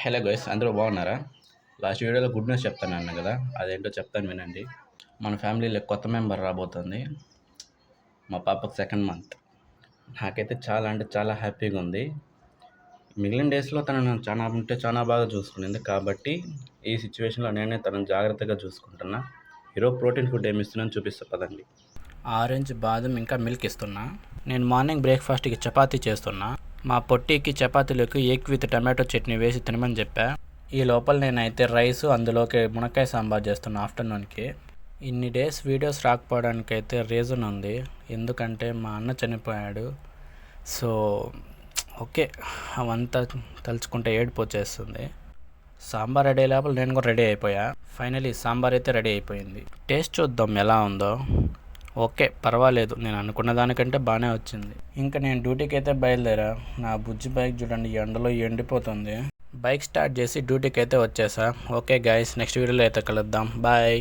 Hello guys, అందరూ బాగున్నారా? Last వీడియోలో గుడ్ న్యూస్ చెప్తాను అన్నా కదా, అదేంటో చెప్తాను వినండి. మన ఫ్యామిలీలో కొత్త మెంబర్ రాబోతుంది. మా పాపకు సెకండ్ మంత్. నాకైతే చాలా అంటే చాలా హ్యాపీగా ఉంది. మిగిలిన డేస్లో తను నన్ను చాలా బాగా చూసుకునింది. కాబట్టి ఈ సిచ్యువేషన్లో నేనే తనను జాగ్రత్తగా చూసుకుంటున్నా. ఈరోజు ప్రోటీన్ ఫుడ్ ఏమి ఇస్తున్నాను చూపిస్తా పదండి. ఆరెంజ్, బాదం ఇంకా మిల్క్ ఇస్తున్నా. నేను మార్నింగ్ బ్రేక్ఫాస్ట్కి చపాతీ చేస్తున్నా. మా పొట్టికి చపాతీలోకి ఎగ్ విత్ టమాటో చట్నీ వేసి తినమని చెప్పా. ఈ లోపల నేనైతే రైస్, అందులోకి మునక్కాయ సాంబార్ చేస్తున్నా ఆఫ్టర్నూన్కి. ఇన్ని డేస్ వీడియోస్ రాకపోవడానికి అయితే రీజన్ ఉంది. ఎందుకంటే మా అన్న చనిపోయాడు. సో ఓకే, అవంతా తలుచుకుంటే ఏడుపు వచ్చేస్తుంది. సాంబార్ రెడీ లోపల నేను కూడా రెడీ అయిపోయా. ఫైనలీ సాంబార్ అయితే రెడీ అయిపోయింది. టేస్ట్ చూద్దాం ఎలా ఉందో. ఓకే, పర్వాలేదు, నేను అనుకున్న దానికంటే బాగానే వచ్చింది. ఇంకా నేను డ్యూటీకి అయితే బయలుదేరా. నా బుజ్జి బైక్ చూడండి, ఎండలో ఎండిపోతుంది. బైక్ స్టార్ట్ చేసి డ్యూటీకి అయితే వచ్చేసా. ఓకే గైస్, నెక్స్ట్ వీడియోలో అయితే కలుద్దాం. బాయ్.